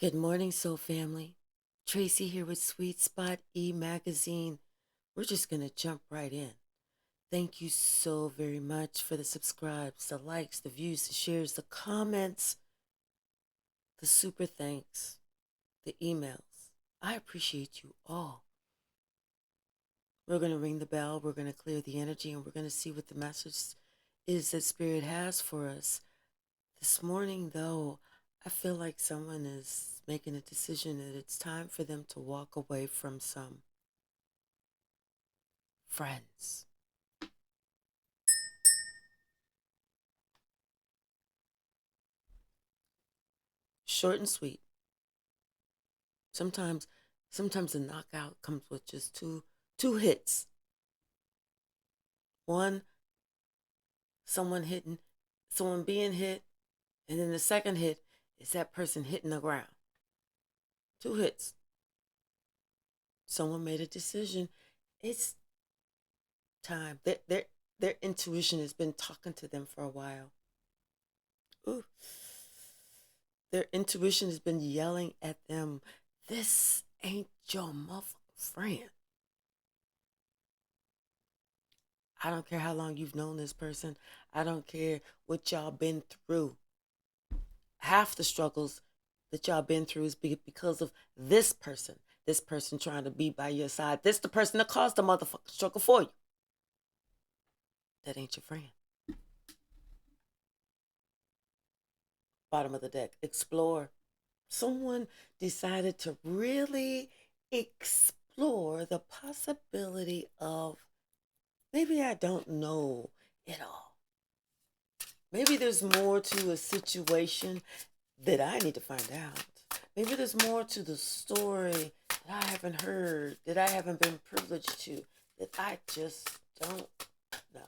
Good morning, Soul Family. Tracy here with Sweet Spot e-magazine. We're just going to jump right in. Thank you so very much for the subscribes, the likes, the views, the shares, the comments, the super thanks, the emails. I appreciate you all. We're going to ring the bell, we're going to clear the energy, and we're going to see what the message is that Spirit has for us. This morning, though, I feel like someone is making a decision that it's time for them to walk away from some friends. Short and sweet. Sometimes the knockout comes with just two hits. One, someone being hit, and then the second hit is that person hitting the ground. 2 hits. Someone made a decision. It's time. Their intuition has been talking to them for a while. Ooh. Their intuition has been yelling at them, this ain't your motherfucking friend. I don't care how long you've known this person. I don't care what y'all been through. Half the struggles that y'all been through is because of this person. This person trying to be by your side. This the person that caused the motherfucking struggle for you. That ain't your friend. Bottom of the deck. Explore. Someone decided to really explore the possibility of maybe I don't know it all. Maybe there's more to a situation that I need to find out. Maybe there's more to the story that I haven't heard, that I haven't been privileged to, that I just don't know.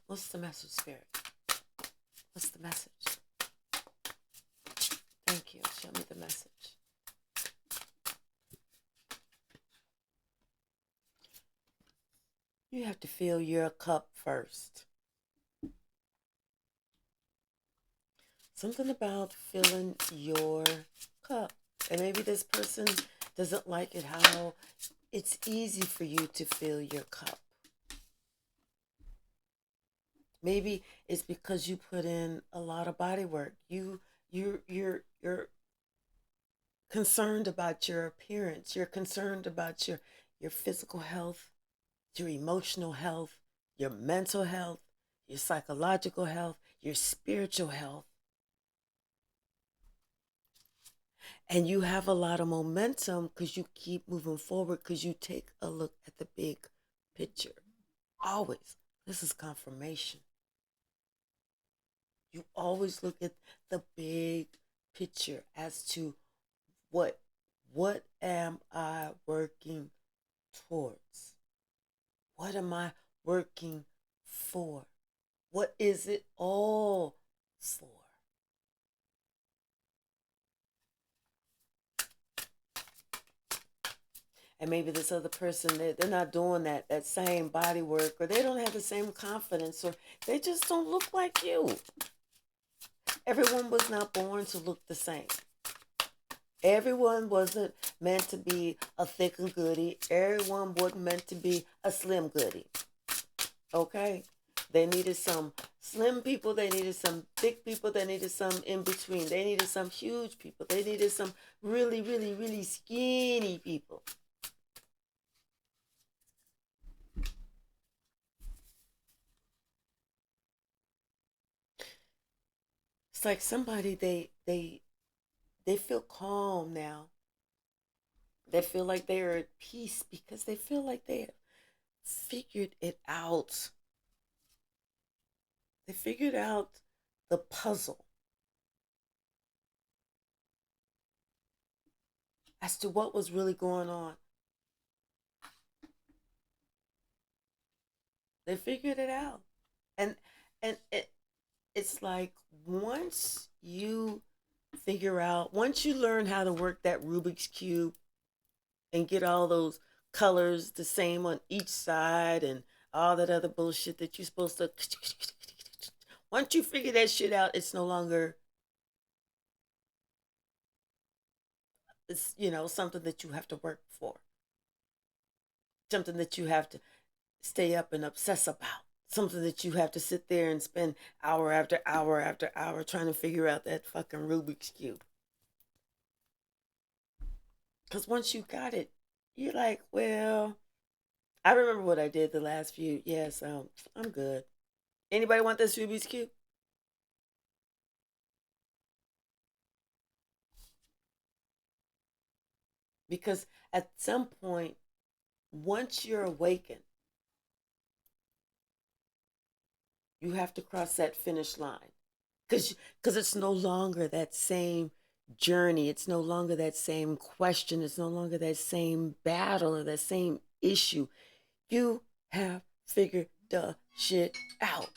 What's the message, Spirit? What's the message? Thank you. Show me the message. You have to fill your cup first. Something about filling your cup. And maybe this person doesn't like it how it's easy for you to fill your cup. Maybe it's because you put in a lot of body work. You're concerned about your appearance. You're concerned about your physical health, your emotional health, your mental health, your psychological health, your spiritual health. And you have a lot of momentum because you keep moving forward, because you take a look at the big picture. Always. This is confirmation. You always look at the big picture as to what am I working towards? What am I working for? What is it all for? And maybe this other person, they're not doing that same body work, or they don't have the same confidence, or they just don't look like you. Everyone was not born to look the same. Everyone wasn't meant to be a thick and goody. Everyone wasn't meant to be a slim goody. Okay? They needed some slim people. They needed some thick people. They needed some in between. They needed some huge people. They needed some really, really, really skinny people. It's like somebody, they feel calm now. They feel like they are at peace because they feel like they have figured it out. They figured out the puzzle as to what was really going on. They figured it out. And it's like once you once you learn how to work that Rubik's Cube and get all those colors the same on each side and all that other bullshit that you're supposed to. Once you figure that shit out, it's no longer it's, something that you have to work for, something that you have to stay up and obsess about, something that you have to sit there and spend hour after hour after hour trying to figure out that fucking Rubik's Cube. Because once you got it, you're like, well, I remember what I did the last few. Yes, I'm good. Anybody want this Rubik's Cube? Because at some point, once you're awakened, you have to cross that finish line. Because it's no longer that same journey. It's no longer that same question. It's no longer that same battle or that same issue. You have figured the shit out.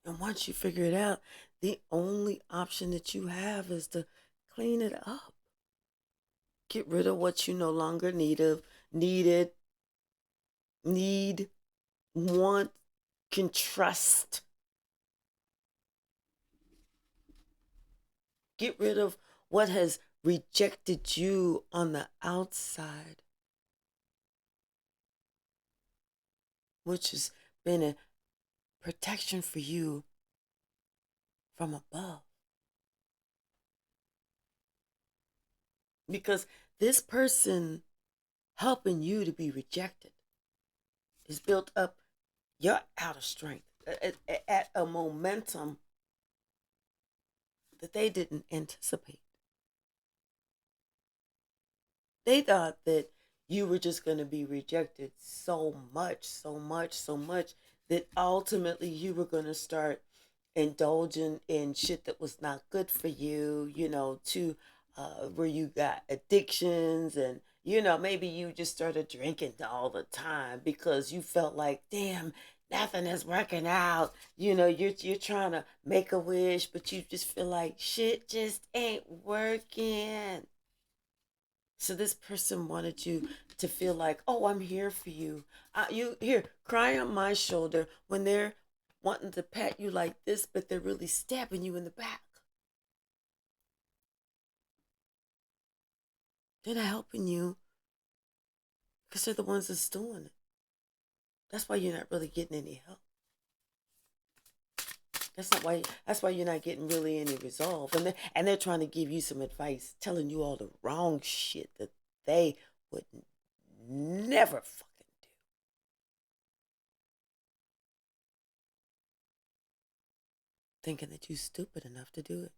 And once you figure it out, the only option that you have is to clean it up. Get rid of what you no longer needed, need, want, can trust. Get rid of what has rejected you on the outside, which has been a protection for you from above. Because this person helping you to be rejected is built up your outer strength at a momentum that they didn't anticipate. They thought that you were just going to be rejected so much, so much, so much that ultimately you were going to start indulging in shit that was not good for you, to where you got addictions and, maybe you just started drinking all the time because you felt like, damn, nothing is working out. You're trying to make a wish, but you just feel like shit just ain't working. So this person wanted you to feel like, oh, I'm here for you. You here, cry on my shoulder when they're wanting to pat you like this, but they're really stabbing you in the back. They're not helping you because they're the ones that's doing it. That's why you're not really getting any help. That's why you're not getting really any resolve. And they're trying to give you some advice, telling you all the wrong shit that they would never fucking do. Thinking that you're stupid enough to do it.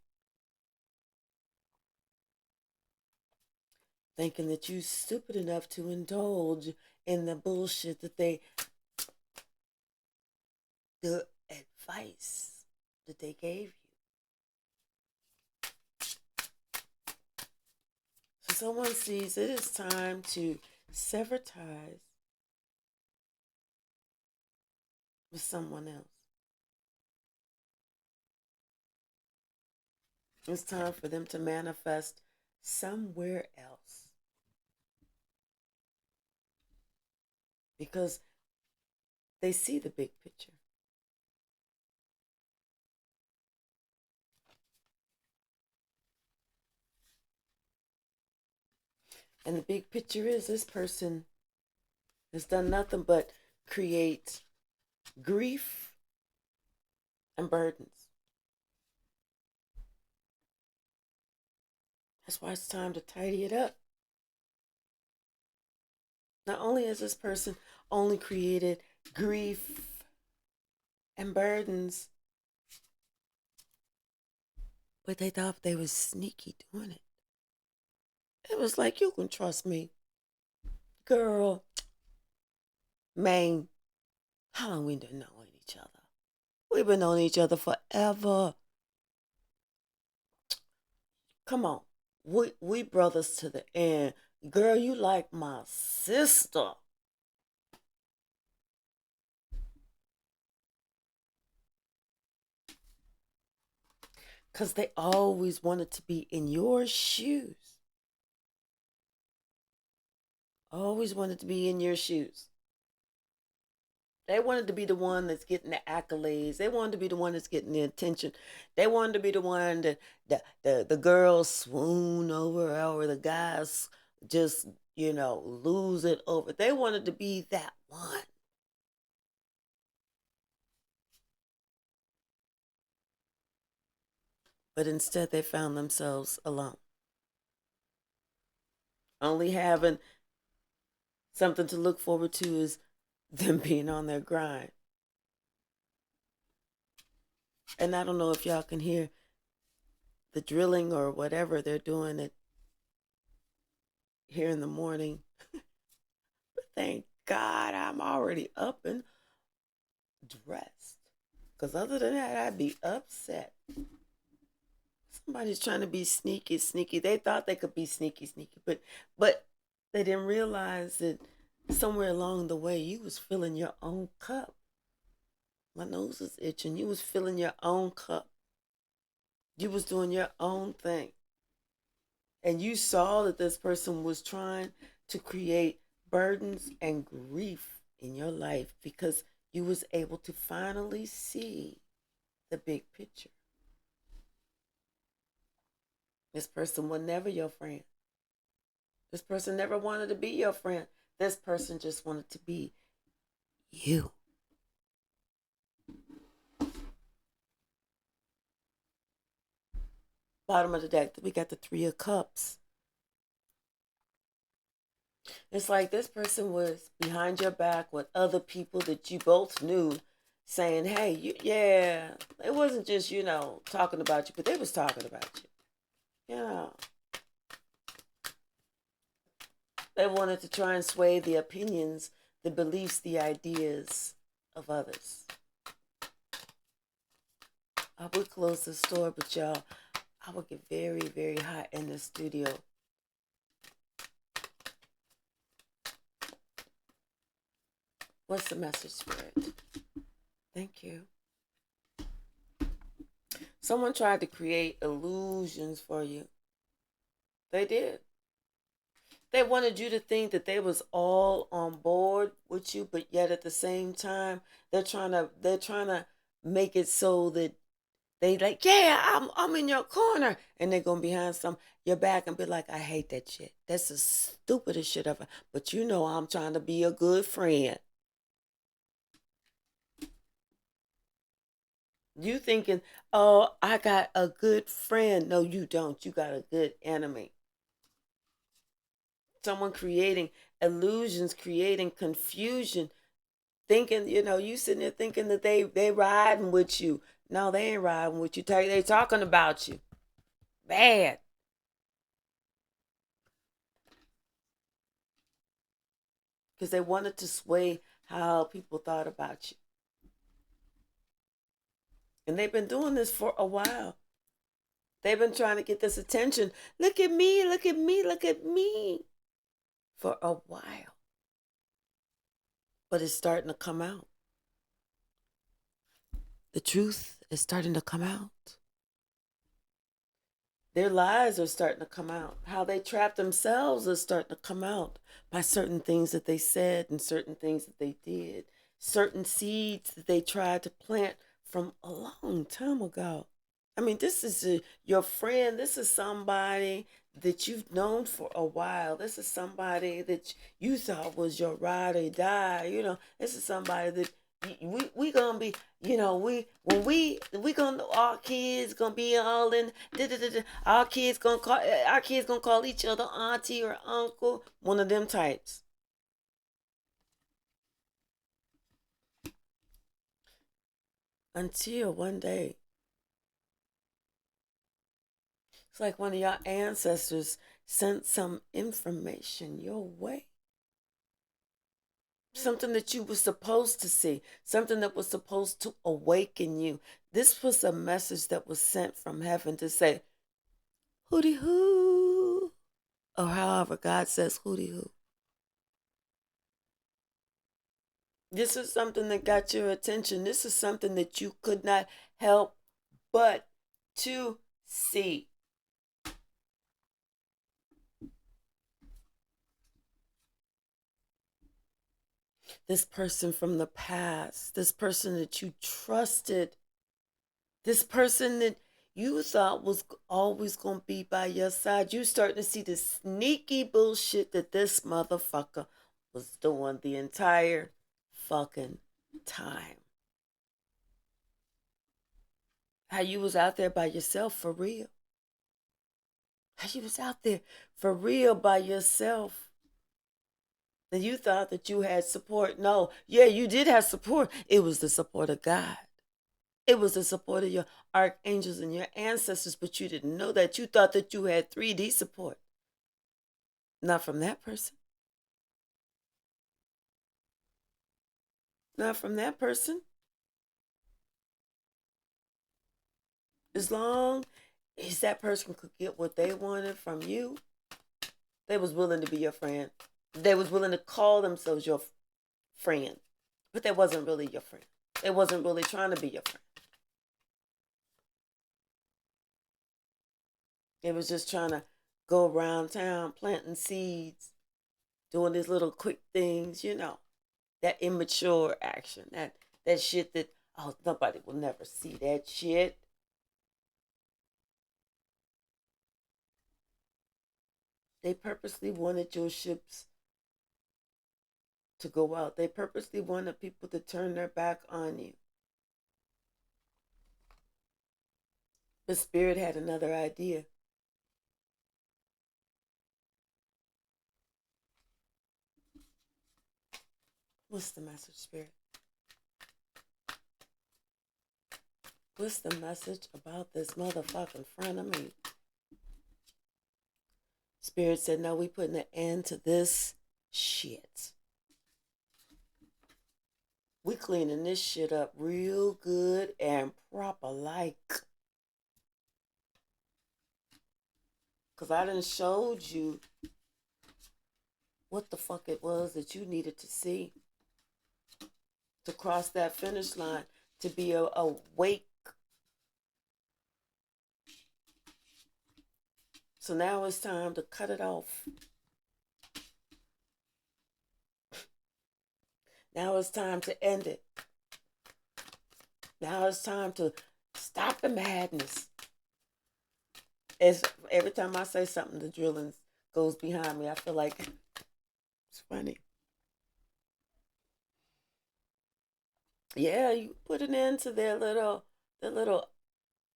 Thinking that you're stupid enough to indulge in the bullshit that the advice that they gave you. So someone sees it is time to sever ties with someone else. It's time for them to manifest somewhere else. Because they see the big picture. And the big picture is this person has done nothing but create grief and burdens. That's why it's time to tidy it up. Not only has this person only created grief and burdens, but they thought they was sneaky doing it. It was like, you can trust me. Girl, man, how long we been knowing each other? We've been knowing each other forever. Come on. We brothers to the end. Girl, you like my sister. Because they always wanted to be in your shoes. Always wanted to be in your shoes. They wanted to be the one that's getting the accolades. They wanted to be the one that's getting the attention. They wanted to be the one that the girls swoon over, or the guys just, lose it over. They wanted to be that one. But instead, they found themselves alone, only having something to look forward to is them being on their grind. And I don't know if y'all can hear the drilling or whatever they're doing it here in the morning. But thank God I'm already up and dressed. Because other than that, I'd be upset. Somebody's trying to be sneaky, sneaky. They thought they could be sneaky, sneaky, but they didn't realize that somewhere along the way you was filling your own cup. My nose is itching. You was filling your own cup. You was doing your own thing. And you saw that this person was trying to create burdens and grief in your life because you was able to finally see the big picture. This person was never your friend. This person never wanted to be your friend. This person just wanted to be you. Bottom of the deck, we got the Three of Cups. It's like this person was behind your back with other people that you both knew, saying, hey, yeah, it wasn't just, talking about you, but they was talking about you. Yeah. They wanted to try and sway the opinions, the beliefs, the ideas of others. I would close the store, but y'all, I would get very, very hot in the studio. What's the message, Spirit? Thank you. Someone tried to create illusions for you. They did. They wanted you to think that they was all on board with you, but yet at the same time, they're trying to make it so that they like, yeah, I'm in your corner, and they're gonna behind your back and be like, I hate that shit. That's the stupidest shit ever. But I'm trying to be a good friend. You thinking, oh, I got a good friend. No, you don't. You got a good enemy. Someone creating illusions, creating confusion, thinking, you sitting there thinking that they riding with you. No, they ain't riding with you. They talking about you. Bad. Because they wanted to sway how people thought about you. And they've been doing this for a while. They've been trying to get this attention. Look at me, look at me, look at me. For a while. But it's starting to come out. The truth is starting to come out. Their lies are starting to come out. How they trapped themselves is starting to come out by certain things that they said and certain things that they did. Certain seeds that they tried to plant from a long time ago. I mean, this is your friend. This is somebody that you've known for a while. This is somebody that you thought was your ride or die. This is somebody that we gonna be. We gonna, our kids gonna be all in. Our kids gonna call each other auntie or uncle. One of them types. Until one day, it's like one of your ancestors sent some information your way. Something that you were supposed to see. Something that was supposed to awaken you. This was a message that was sent from heaven to say, hooty hoo. Or however God says hooty hoo. This is something that got your attention. This is something that you could not help but to see. this person from the past, this person that you trusted, this person that you thought was always going to be by your side. You starting to see the sneaky bullshit that this motherfucker was doing the entire fucking time. How you was out there by yourself for real. How you was out there for real by yourself. And you thought that you had support. No, yeah, you did have support. It was the support of God. It was the support of your archangels and your ancestors, but you didn't know that. You thought that you had 3D support. Not from that person. Not from that person. As long as that person could get what they wanted from you, they was willing to be your friend. They was willing to call themselves your friend. But they wasn't really your friend. They wasn't really trying to be your friend. They was just trying to go around town planting seeds, doing these little quick things, you know. That immature action. That shit that, oh, nobody will never see that shit. They purposely wanted your ships to go out. They purposely wanted people to turn their back on you. But Spirit had another idea. What's the message, Spirit? What's the message about this motherfucking friend of me? Spirit said, no, we putting an end to this shit. We cleaning this shit up real good and proper like. Because I done showed you what the fuck it was that you needed to see to cross that finish line, to be awake. So now it's time to cut it off. Now it's time to end it. Now it's time to stop the madness. As every time I say something, the drilling goes behind me. I feel like it's funny. Yeah, you put an end to their little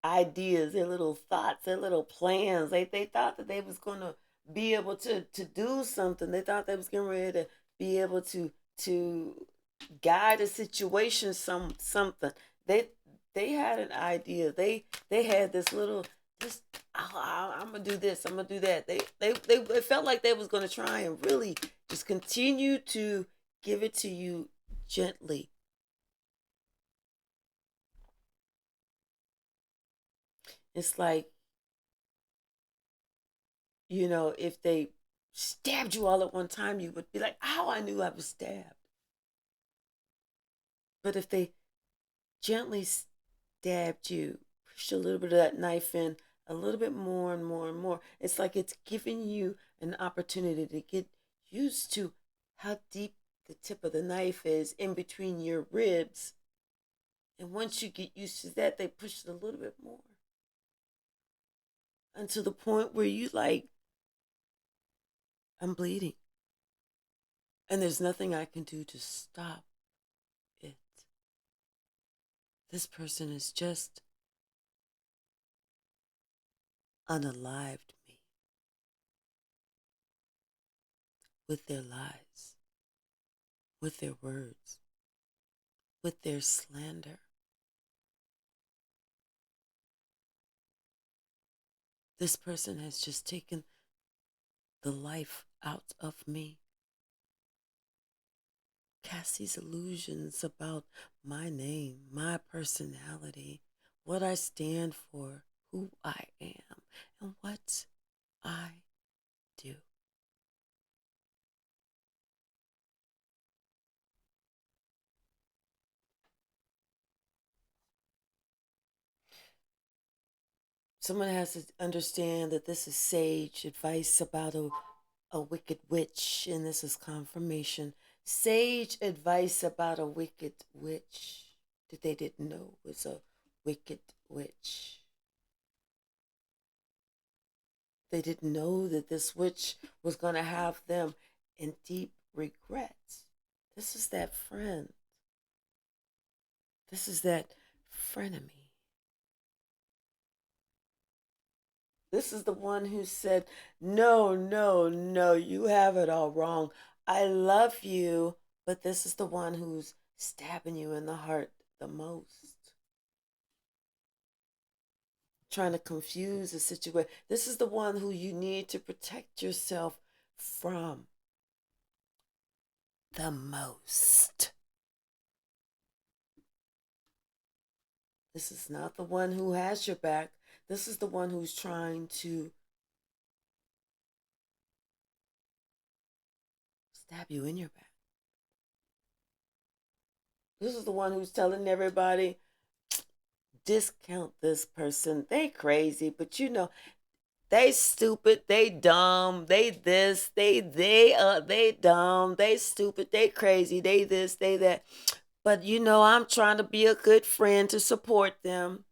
ideas, their little thoughts, their little plans. They thought that they was gonna be able to do something. They thought they was getting ready to be able to guide a situation something. They had an idea. They had this little this I'm gonna do this, I'm gonna do that. They felt like they was gonna try and really just continue to give it to you gently. It's like, you know, if they stabbed you all at one time, you would be like, oh, I knew I was stabbed. But if they gently stabbed you, pushed a little bit of that knife in, a little bit more and more and more, it's like it's giving you an opportunity to get used to how deep the tip of the knife is in between your ribs. And once you get used to that, they push it a little bit more. Until the point where you like, I'm bleeding. And there's nothing I can do to stop it. This person is just unalived me with their lies, with their words, with their slander. This person has just taken the life out of me. Cast these illusions about my name, my personality, what I stand for, who I am, and what I do. Someone has to understand that this is sage advice about a wicked witch, and this is confirmation Sage advice about a wicked witch that they didn't know was a wicked witch. They didn't know that this witch was going to have them in deep regrets. This is that friend. This is that frenemy. This is the one who said, no, no, no, you have it all wrong. I love you, but this is the one who's stabbing you in the heart the most. Trying to confuse the situation. This is the one who you need to protect yourself from the most. This is not the one who has your back. This is the one who's trying to stab you in your back. This is the one who's telling everybody, discount this person. They crazy, but you know, they stupid, they dumb, they this, they dumb, they stupid, they crazy, they this, they that. But you know, I'm trying to be a good friend to support them.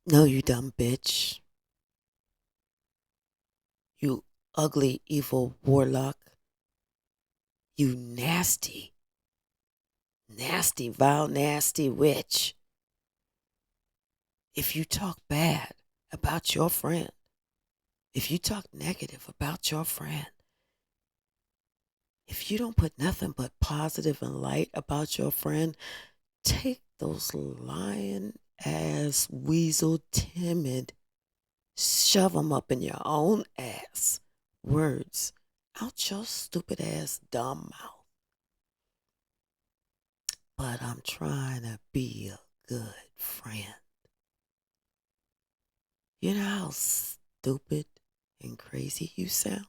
No, you dumb bitch. You ugly, evil warlock. You nasty, nasty, vile, nasty witch. If you talk bad about your friend, if you talk negative about your friend, if you don't put nothing but positive and light about your friend, take those lying ass, weasel, timid, shove them up in your own ass words out your stupid ass dumb mouth. But I'm trying to be a good friend. You know how stupid and crazy you sound?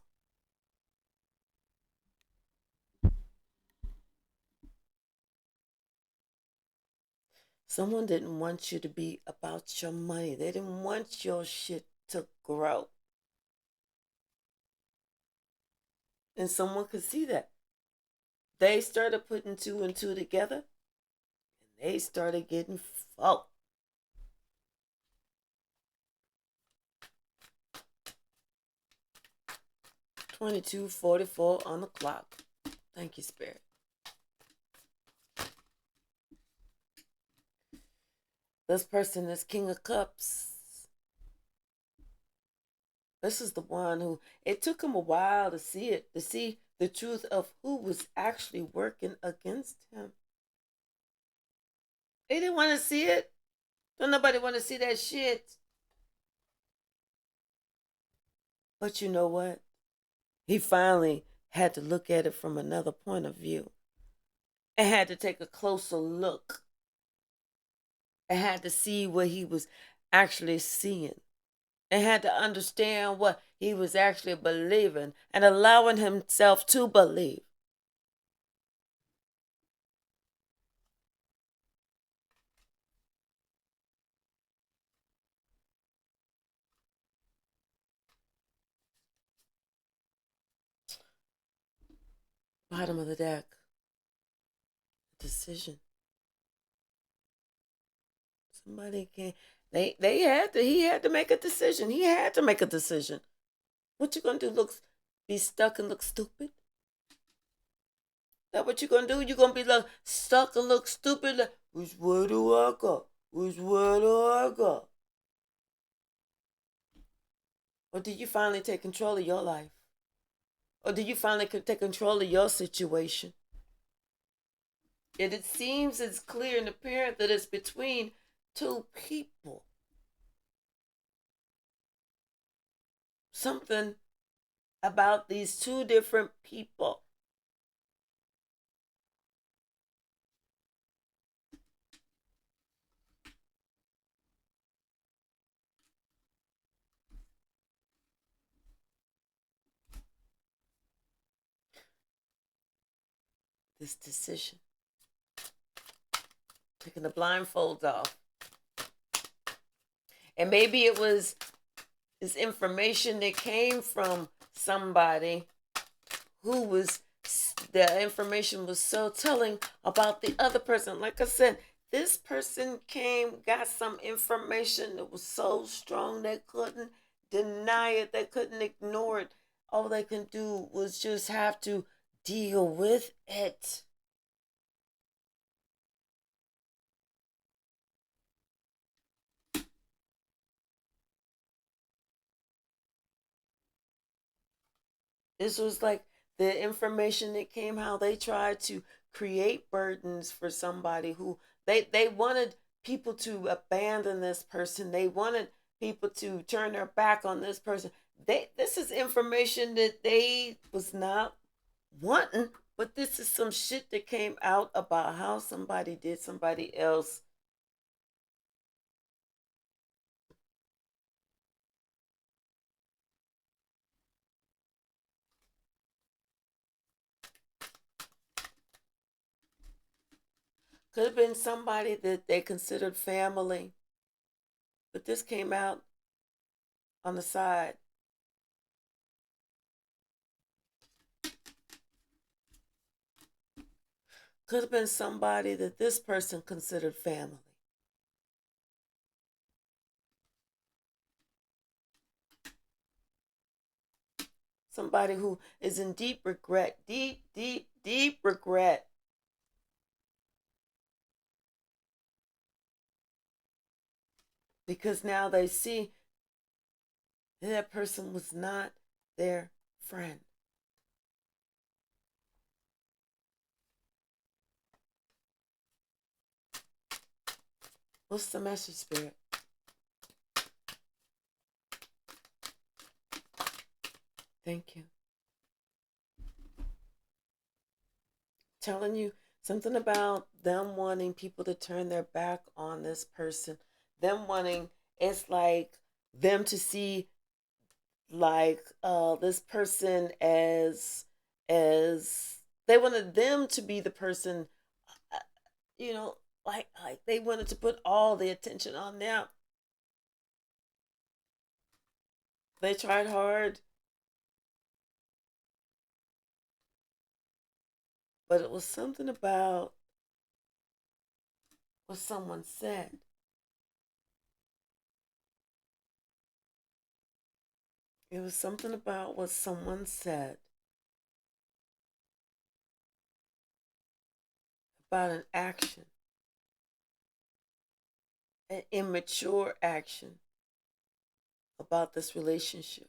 Someone didn't want you to be about your money. They didn't want your shit to grow. And someone could see that. They started putting two and two together, and they started getting fucked. $22.44 on the clock. Thank you, Spirit. This person is King of Cups. This is the one who, it took him a while to see it, to see the truth of who was actually working against him. They didn't want to see it. Don't nobody want to see that shit. But you know what? He finally had to look at it from another point of view and had to take a closer look and had to see what he was actually seeing and had to understand what he was actually believing and allowing himself to believe. Bottom of the deck. Decision. Somebody can. They had to. He had to make a decision. He had to make a decision. What you gonna do? Be stuck and look stupid? That what you gonna do? You gonna be like stuck and look stupid? Like, which way do I go? Which way do I go? Or did you finally take control of your life? Or did you finally take control of your situation? And it seems it's clear and apparent that it's between two people. Something about these two different people. This decision. Taking the blindfolds off. And maybe it was It's information that came from somebody who was, the information was so telling about the other person. Like I said, this person got some information that was so strong they couldn't deny it, they couldn't ignore it. All they can do was just have to deal with it. This was like the information that came, how they tried to create burdens for somebody who they wanted people to abandon this person. They wanted people to turn their back on this person. This is information that they was not wanting, but this is some shit that came out about how somebody did somebody else. Could have been somebody that they considered family, but this came out on the side. Could have been somebody that this person considered family. Somebody who is in deep regret, deep, deep, deep regret. Because now they see that person was not their friend. What's the message, Spirit? Thank you. Telling you something about them wanting people to turn their back on this person. Them wanting, it's like them to see like this person as they wanted them to be the person, uh, you know, like they wanted to put all the attention on them. They tried hard, but it was something about what someone said. It was something about what someone said about an action, an immature action about this relationship,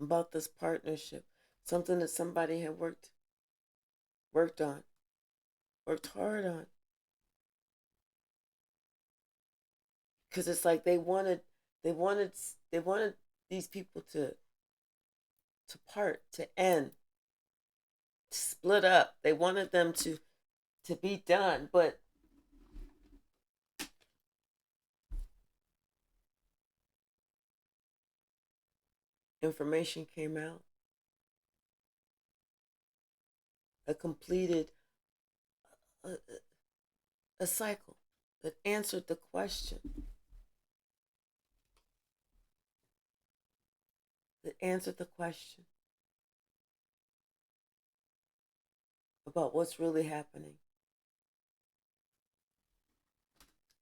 about this partnership, something that somebody had worked on, worked hard on. Because it's like they wanted they wanted these people to part, to end, to split up. They wanted them to be done, but information came out, a completed a, a cycle that answered the question, that answered the question about what's really happening,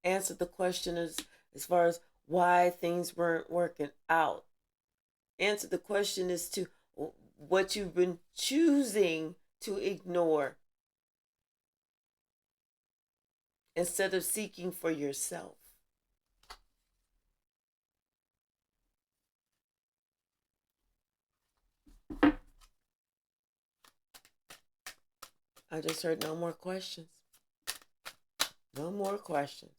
answered the question as far as why things weren't working out, answered the question as to what you've been choosing to ignore instead of seeking for yourself. I just heard no more questions. No more questions.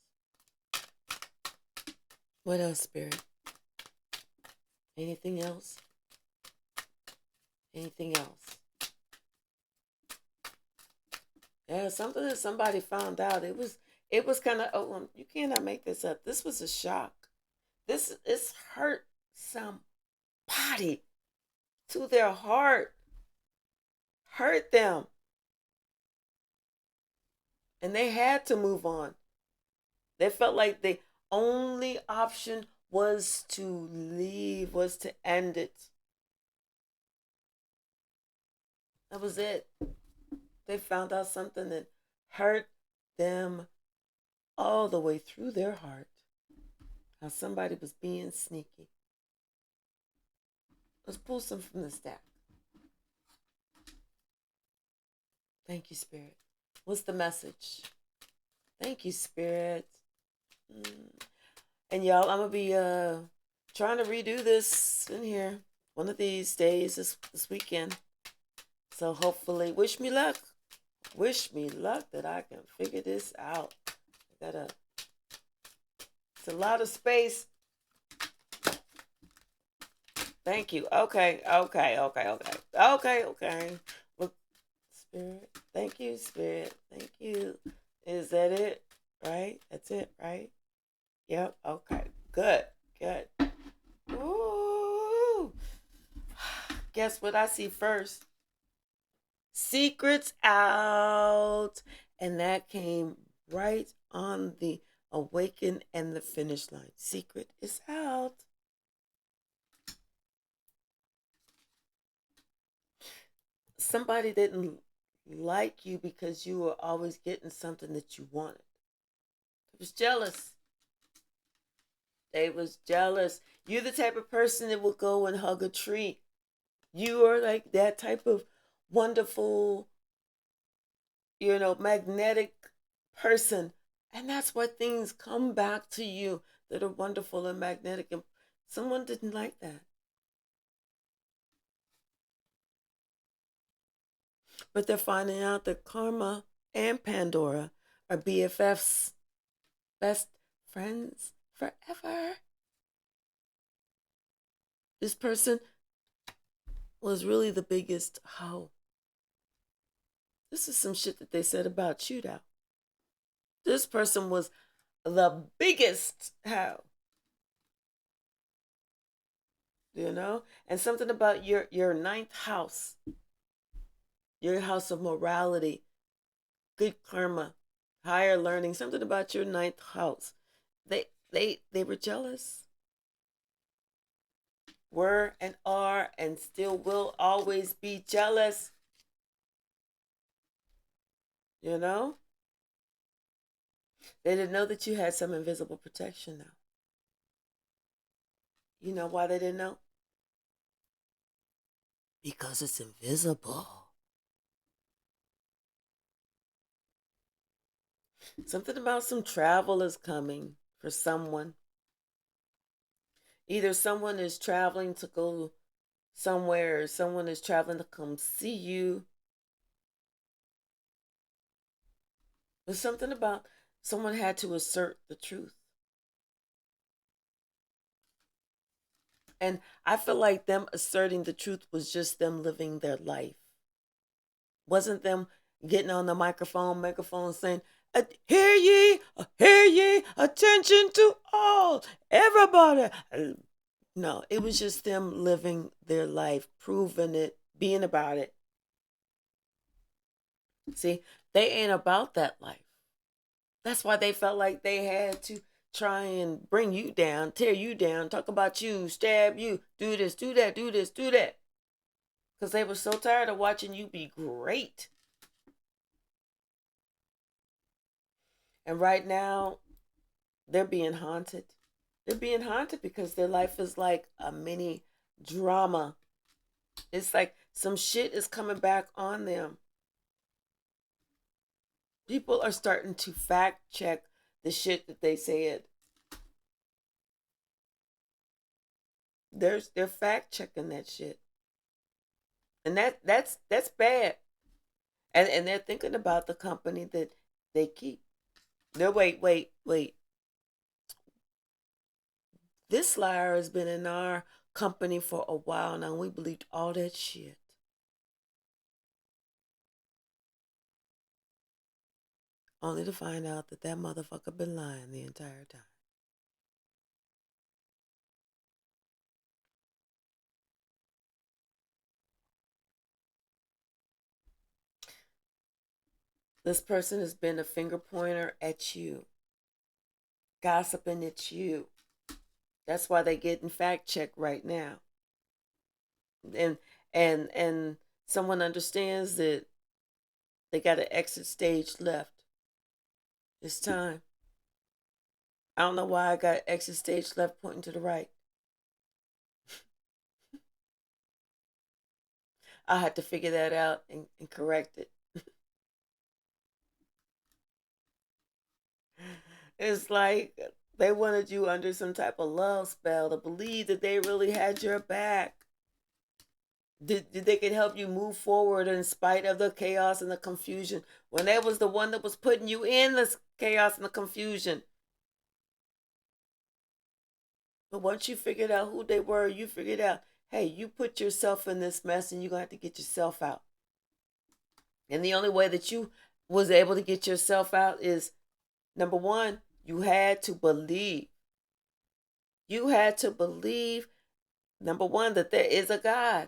What else, Spirit? Anything else? Anything else? Yeah, something that somebody found out. It was kind of, oh, you cannot make this up. This was a shock. This is hurt somebody to their heart, hurt them, and they had to move on. They felt like the only option was to leave, was to end it. That was it. They found out something that hurt them all the way through their heart. How somebody was being sneaky. Let's pull some from the stack. Thank you, Spirit. What's the message? Thank you, Spirit. And y'all, I'm going to be trying to redo this in here one of these days this weekend. So hopefully, wish me luck. Wish me luck that I can figure this out. It's a lot of space. Thank you. Okay. Look, Spirit. Thank you, Spirit. Thank you. Is that it? Right? That's it, right? Yep. Okay. Good. Ooh. Guess what I see first? Secrets out. And that came right on the awaken and the finish line. Secret is out. Somebody didn't like you because you were always getting something that you wanted. They was jealous. You're the type of person that will go and hug a tree. You are like that type of wonderful, magnetic person. And that's why things come back to you that are wonderful and magnetic. And someone didn't like that. But they're finding out that Karma and Pandora are BFFs, best friends forever. This person was really the biggest hoe. This is some shit that they said about you now. This person was the biggest hoe. And something about your ninth house, your house of morality, good karma, higher learning, something about your ninth house. They were jealous. Were and are and still will always be jealous. They didn't know that you had some invisible protection now. You know why they didn't know? Because it's invisible. Something about some travel is coming for someone. Either someone is traveling to go somewhere or someone is traveling to come see you. But something about someone had to assert the truth. And I feel like them asserting the truth was just them living their life. Wasn't them getting on the megaphone saying, hear ye, attention to all, everybody. No, it was just them living their life, proving it, being about it. See, they ain't about that life. That's why they felt like they had to try and bring you down, tear you down, talk about you, stab you, do this, do that. Because they were so tired of watching you be great. And right now, they're being haunted. They're being haunted because their life is like a mini drama. It's like some shit is coming back on them. People are starting to fact check the shit that they said. They're fact checking that shit. And that's bad. And they're thinking about the company that they keep. No, wait. This liar has been in our company for a while now. We believed all that shit. Only to find out that motherfucker been lying the entire time. This person has been a finger pointer at you. Gossiping at you. That's why they getting fact checked right now. And and someone understands that they got an exit stage left. It's time. I don't know why I got exit stage left pointing to the right. I had to figure that out and correct it. It's like they wanted you under some type of love spell to believe that they really had your back. Did they could help you move forward in spite of the chaos and the confusion when they was the one that was putting you in the chaos and the confusion. But once you figured out who they were, you figured out, hey, you put yourself in this mess and you're going to have to get yourself out. And the only way that you was able to get yourself out is, number one, you had to believe. You had to believe, number one, that there is a God.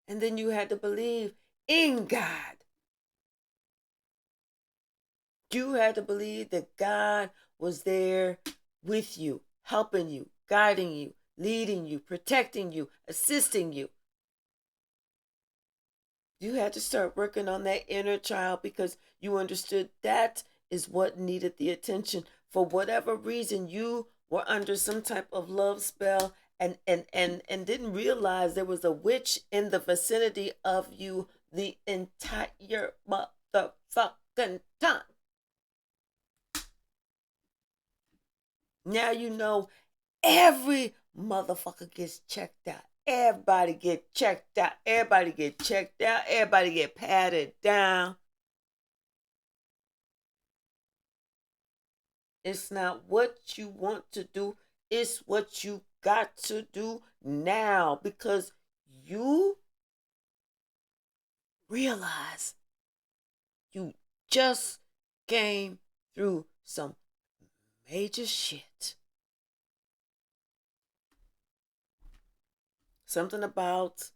And then you had to believe in God. You had to believe that God was there with you, helping you, guiding you, leading you, protecting you, assisting you. You had to start working on that inner child because you understood that is what needed the attention. For whatever reason, you were under some type of love spell and didn't realize there was a witch in the vicinity of you the entire motherfucking time. Now you know every motherfucker gets checked out. Everybody get checked out. Everybody get checked out. Everybody get patted down. It's not what you want to do. It's what you got to do now because you realize you just came through some major shit. Something about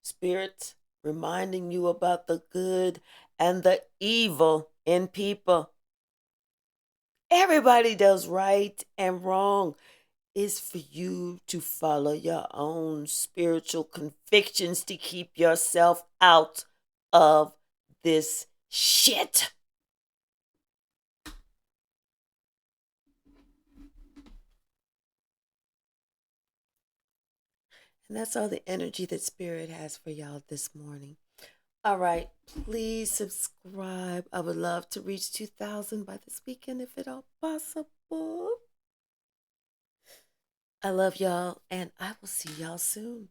spirit reminding you about the good and the evil in people. Everybody does right and wrong. It's for you to follow your own spiritual convictions to keep yourself out of this shit. And that's all the energy that Spirit has for y'all this morning. All right, please subscribe. I would love to reach 2,000 by this weekend if at all possible. I love y'all, and I will see y'all soon.